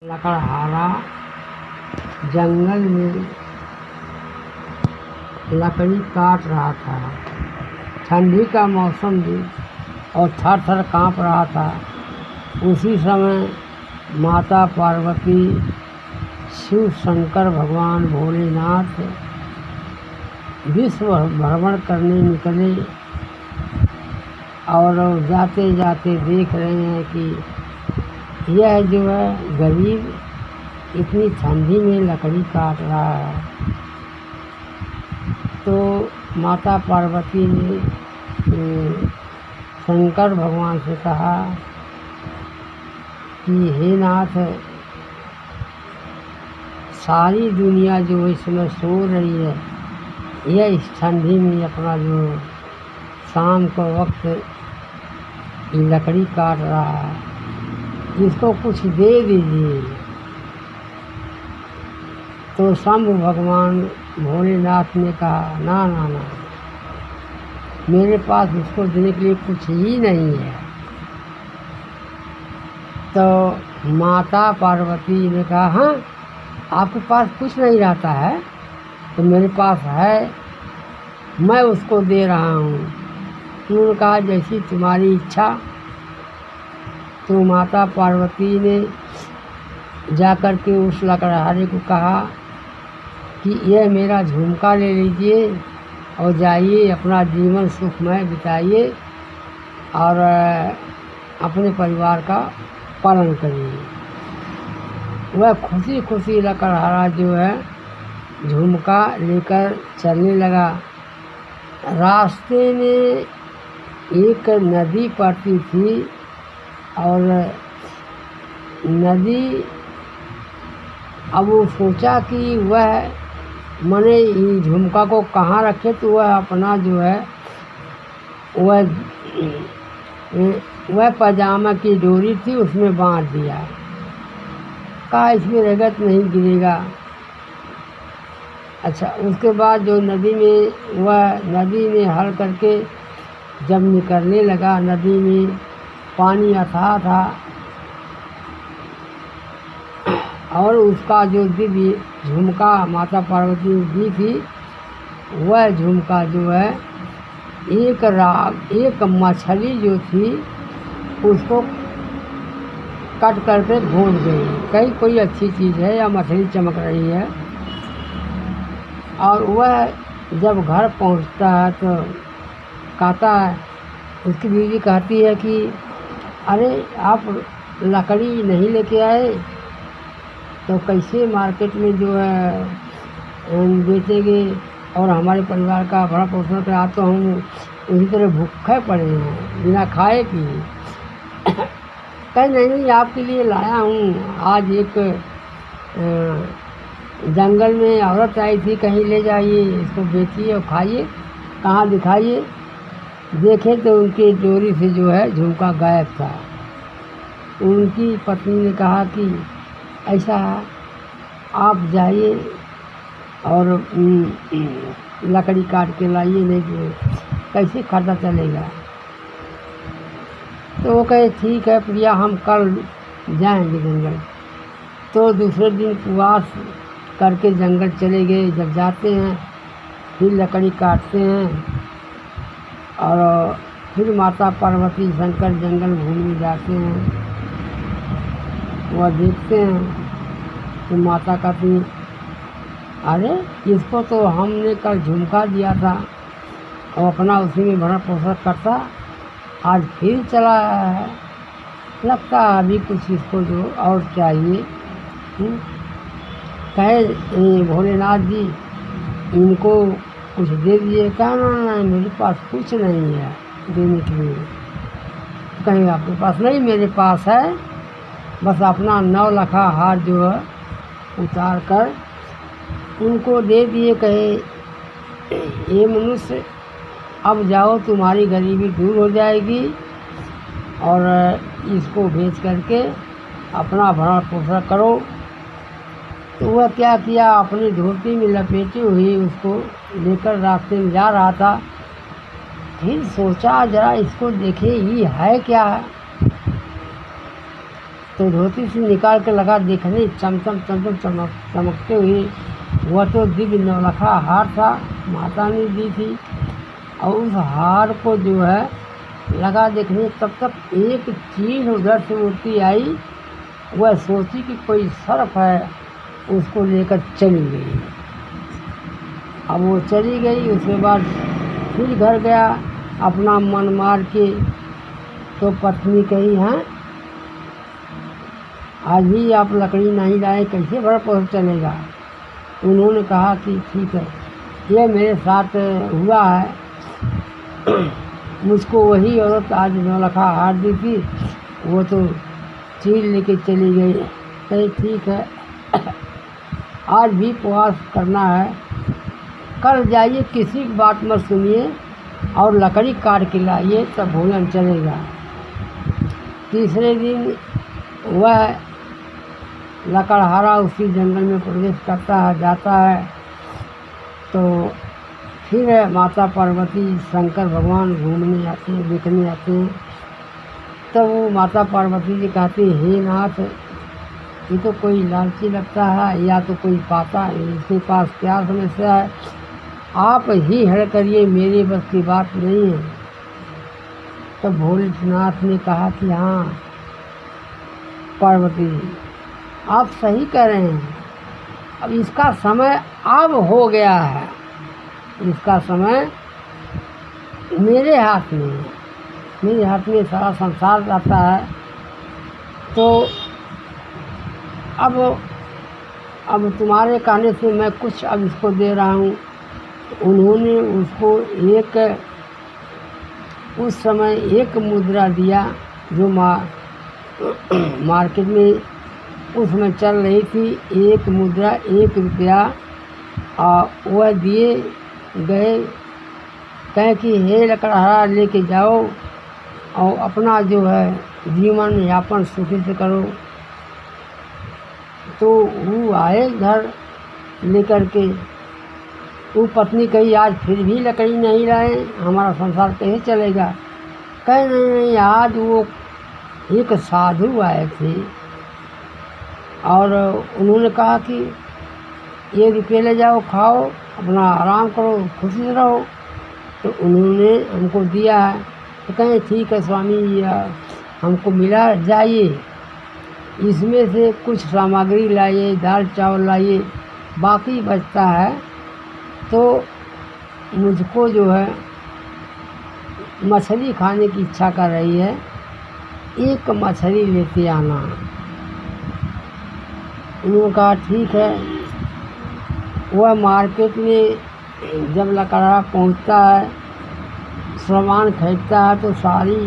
लकड़हारा जंगल में लकड़ी काट रहा था। ठंडी का मौसम भी और थर थर काँप रहा था। उसी समय माता पार्वती, शिव शंकर भगवान भोलेनाथ विश्व भ्रमण करने निकले और जाते जाते देख रहे हैं कि यह जो है गरीब इतनी ठंडी में लकड़ी काट रहा है। तो माता पार्वती ने शंकर भगवान से कहा कि हे नाथ, सारी दुनिया जो इस समय सो रही है, यह इस ठंडी में अपना जो शाम को वक्त लकड़ी काट रहा है, इसको कुछ दे दीजिए। तो शंभु भगवान भोलेनाथ ने कहा ना ना ना, मेरे पास इसको देने के लिए कुछ ही नहीं है। तो माता पार्वती ने कहा हाँ, आपके पास कुछ नहीं रहता है तो मेरे पास है, मैं उसको दे रहा हूँ। उन्होंने कहा जैसी तुम्हारी इच्छा। तो माता पार्वती ने जाकर के उस लकड़हारे को कहा कि यह मेरा झुमका ले लीजिए और जाइए अपना जीवन सुखमय बिताइए और अपने परिवार का पालन करिए। वह खुशी खुशी लकड़हारा जो है झुमका लेकर चलने लगा। रास्ते में एक नदी पड़ती थी और नदी, अब वो सोचा कि वह मने इस झुमका को कहाँ रखे, तो वह अपना जो है वह पजामा की डोरी थी उसमें बांध दिया। कहा इसमें रगत नहीं गिरेगा। अच्छा, उसके बाद जो नदी में हल करके जब निकलने लगा, नदी में पानी अथाह था और उसका जो दिव्य झुमका माता पार्वती ने दी थी, वह झुमका जो है एक मछली जो थी उसको कट करके भून गई। कहीं कोई अच्छी चीज़ है या मछली चमक रही है। और वह जब घर पहुंचता है तो कहता है, उसकी बीवी कहती है कि अरे आप लकड़ी नहीं लेके आए तो कैसे मार्केट में जो है बेचेंगे, और हमारे परिवार का भरण पोषण करा, तो हम उसी तरह भूखे पड़े हैं बिना खाए पिए। कहीं नहीं, आपके लिए लाया हूँ। आज एक जंगल में औरत आई थी, कहीं ले जाइए, इसको बेचिए और खाइए। कहाँ दिखाइए। देखे तो उनकी डोरी से जो है झुमका गायब था। उनकी पत्नी ने कहा कि ऐसा आप जाइए और लकड़ी काट के लाइए, नहीं तो कैसे खर्चा चलेगा। तो वो कहे ठीक है प्रिया, हम कल जाएंगे जंगल। तो दूसरे दिन उपवास करके जंगल चले गए। जब जाते हैं फिर लकड़ी काटते हैं और फिर माता पार्वती शंकर जंगल घूमने जाते हैं। वह देखते हैं तो माता कहती अरे इसको तो हमने कल झुमका दिया था और अपना उसी में भरण पोषण करता, आज फिर चला आया है। लगता है अभी कुछ इसको जो और चाहिए। कहे भोलेनाथ जी इनको कुछ दे दिए। कहा ना, मेरे पास कुछ नहीं है देने के लिए। कहीं आपके पास नहीं, मेरे पास है, बस अपना 9 लखा हार जो है उतार कर उनको दे दिए। कहे ये मनुष्य, अब जाओ, तुम्हारी गरीबी दूर हो जाएगी और इसको बेच करके अपना भरण पोषण करो। तो वह क्या किया, अपनी धोती में लपेटी हुई उसको लेकर रास्ते में जा रहा था। फिर सोचा जरा इसको देखे ये है क्या है। तो धोती से निकाल के लगा देखने, चमचम चमचम चमकते हुए। वह तो दिव्य नौलखा हार था, माता ने दी थी। और उस हार को जो है लगा देखने, तब तक एक चील उधर से उड़ती आई। वह सोची कि कोई सर्प है, उसको लेकर चली गई। अब वो चली गई, उसके बाद फिर घर गया अपना मन मार के। तो पत्नी कही, हैं आज भी आप लकड़ी नहीं लाए, कैसे भर पहुँच चलेगा। उन्होंने कहा कि ठीक है, ये मेरे साथ हुआ है। मुझको वही औरत आज नौलखा हार दी थी, वो तो चील लेके चली गई। कही ठीक है, आज भी उपवास करना है, कल जाइए, किसी की बात मत सुनिए और लकड़ी काट के लाइए, तब भोजन चलेगा। तीसरे दिन वह लकड़हारा उसी जंगल में प्रवेश करता है, जाता है। तो फिर माता पार्वती शंकर भगवान घूमने आते हैं, देखने आते हैं। तो वो माता पार्वती जी कहती, हे नाथ, ये तो कोई लालची लगता है, या तो कोई पाता है, इसके पास क्या समस्या है, आप ही हल करिए, मेरे बस की बात नहीं है। तो भोलेनाथ ने कहा कि हाँ पार्वती जी, आप सही कह रहे हैं, अब इसका समय अब हो गया है, इसका समय मेरे हाथ में है, मेरे हाथ में सारा संसार रहता है। तो अब तुम्हारे कहने से मैं कुछ अब इसको दे रहा हूँ। उन्होंने उसको उस समय एक मुद्रा दिया, जो मार्केट में उसमें चल रही थी, एक मुद्रा 1 रुपया। वह दिए गए, कहें कि हे लकड़हारा, लेके जाओ और अपना जो है जीवन यापन सुखी से करो। तो वो आए घर लेकर के। वो पत्नी कही, आज फिर भी लकड़ी नहीं लाए, हमारा संसार कैसे चलेगा। कहे नहीं, आज वो एक साधु आए थे और उन्होंने कहा कि ये रुपये ले जाओ, खाओ, अपना आराम करो, खुशी से रहो। तो उन्होंने हमको दिया है। तो कहें ठीक है स्वामी, हमको मिला, जाइए इसमें से कुछ सामग्री लाइए, दाल चावल लाइए, बाकी बचता है तो मुझको जो है मछली खाने की इच्छा कर रही है, एक मछली लेते आना। उन्होंने कहा ठीक है। वह मार्केट में जब लकड़हारा पहुंचता है, सामान खरीदता है, तो सारी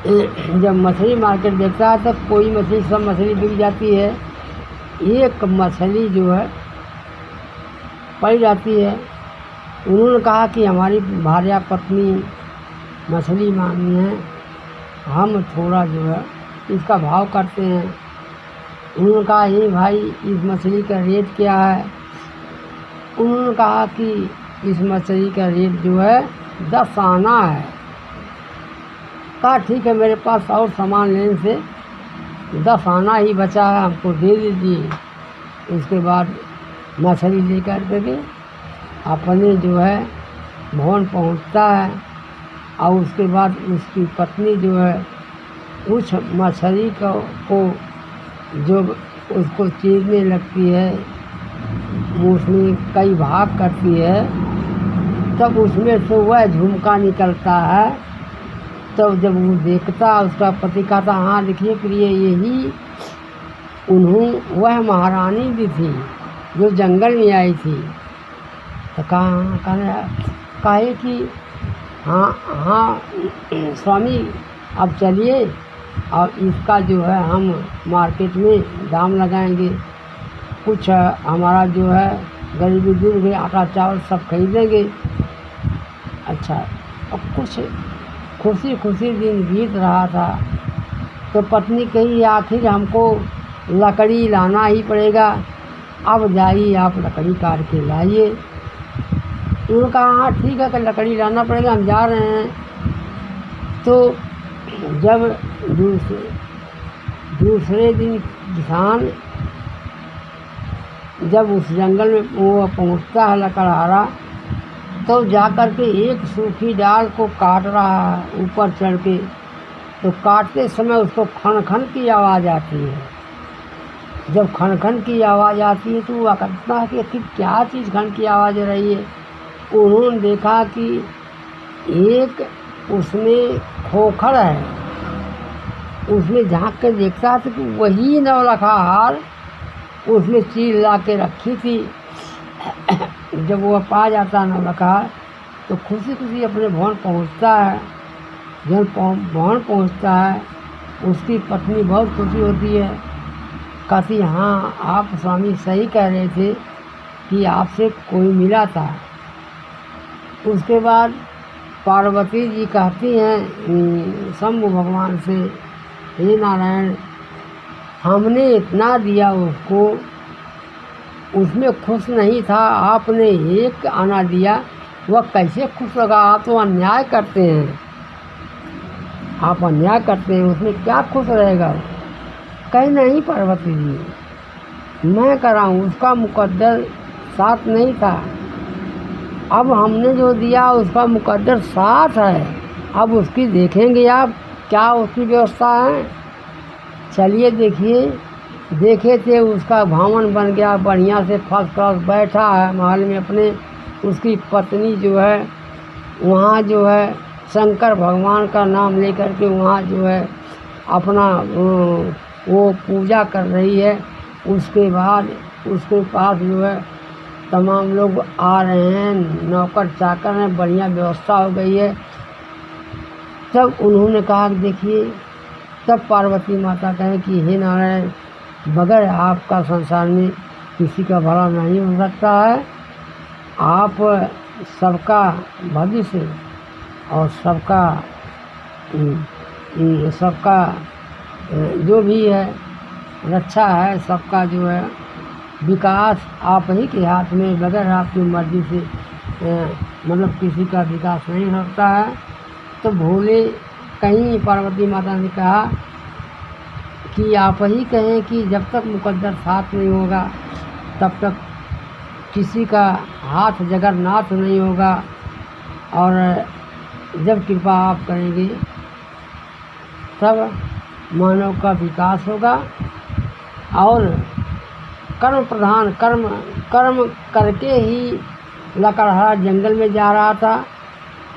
जब मछली मार्केट देखता है तो कोई मछली, सब मछली बिक जाती है, एक मछली जो है पड़ी जाती है। उन्होंने कहा कि हमारी भार्या पत्नी मछली मांगी है, हम थोड़ा जो है इसका भाव करते हैं। उन्होंने कहा, हे भाई, इस मछली का रेट क्या है। उन्होंने कहा कि इस मछली का रेट जो है 10 आना है। कहा ठीक है, मेरे पास और सामान लेने से 10 आना ही बचा है, हमको दे दीजिए। उसके बाद मछली लेकर के अपने जो है भवन पहुंचता है। और उसके बाद उसकी पत्नी जो है उस मछली को जो उसको चीरने लगती है, उसमें कई भाग करती है, तब उसमें से वह झुमका निकलता है। तब जब वो देखता, उसका पति कहता, हाँ देखिए प्रिय, यही वह महारानी भी थी जो जंगल में आई थी। तो कहे कि हाँ स्वामी, अब चलिए और इसका जो है हम मार्केट में दाम लगाएंगे, कुछ हमारा जो है गरीबी दूर हुई, आटा चावल सब खरीदेंगे। अच्छा, अब कुछ खुशी खुशी दिन बीत रहा था। तो पत्नी कही, आखिर हमको लकड़ी लाना ही पड़ेगा, अब जाइए आप लकड़ी काट के लाइए। उन्होंने कहा हाँ ठीक है कि लकड़ी लाना पड़ेगा, हम जा रहे हैं। तो जब दूसरे दिन किसान जब उस जंगल में वो पहुँचता है लकड़हारा, तो जाकर के एक सूखी डाल को काट रहा है ऊपर चढ़ के। तो काटते समय उसको खन खन की आवाज़ आती है। जब खन खन की आवाज़ आती है तो वो कहता है कि क्या चीज़ खन की आवाज़ आ रही है। उन्होंने देखा कि एक उसमें खोखर है। उसमें झांक के देखता है तो वही नवलखा हार उसमें चीज़ ला के रखी थी। जब वो पा जाता है नवलखा तो खुशी खुशी अपने भवन पहुंचता है। जब भवन पहुंचता है उसकी पत्नी बहुत खुशी होती है, कहती हाँ आप स्वामी सही कह रहे थे कि आपसे कोई मिला था। उसके बाद पार्वती जी कहती हैं शंभु भगवान से, हे नारायण, हमने इतना दिया उसको, उसमें खुश नहीं था, आपने एक आना दिया, वह कैसे खुश लगा। आप तो अन्याय करते हैं, आप अन्याय करते हैं, उसमें क्या खुश रहेगा। कहीं नहीं पार्वती जी, मैं कर रहा हूँ, उसका मुकद्दर साथ नहीं था। अब हमने जो दिया उसका मुकद्दर साथ है। अब उसकी देखेंगे आप क्या उसकी व्यवस्था है। चलिए देखिए। देखे थे उसका भवन बन गया बढ़िया से, फर्स्ट क्लास बैठा है महल में अपने। उसकी पत्नी जो है वहाँ जो है शंकर भगवान का नाम लेकर के वहाँ जो है अपना वो पूजा कर रही है। उसके बाद उसके पास जो है तमाम लोग आ रहे हैं, नौकर चाकर हैं, बढ़िया व्यवस्था हो गई है। तब उन्होंने कहा कि देखिए, तब पार्वती माता कहें कि हे नारायण, बगैर आपका संसार में किसी का भला नहीं हो सकता है। आप सबका भविष्य और सबका जो भी है रक्षा है, सबका जो है विकास आप ही के हाथ में। बगैर आपकी मर्जी से मतलब किसी का विकास नहीं होता है। तो भोले कहीं पार्वती माता ने कहा कि आप ही कहें कि जब तक मुकद्दर साथ नहीं होगा तब तक किसी का हाथ जगन्नाथ नहीं होगा, और जब कृपा आप करेंगे तब मानव का विकास होगा। और कर्म प्रधान कर्म करके ही लकड़हारा जंगल में जा रहा था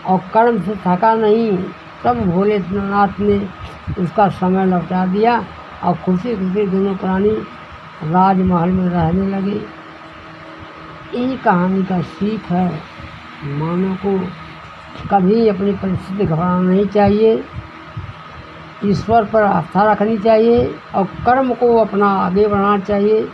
और कर्म से थका नहीं। तब भोलेनाथ ने उसका समय लौटा दिया और खुशी खुशी दोनों प्राणी राजमहल में रहने लगे। यही कहानी का सीख है। मानव को कभी अपनी परिस्थिति घबराना नहीं चाहिए, ईश्वर पर आस्था रखनी चाहिए और कर्म को अपना आगे बढ़ाना चाहिए।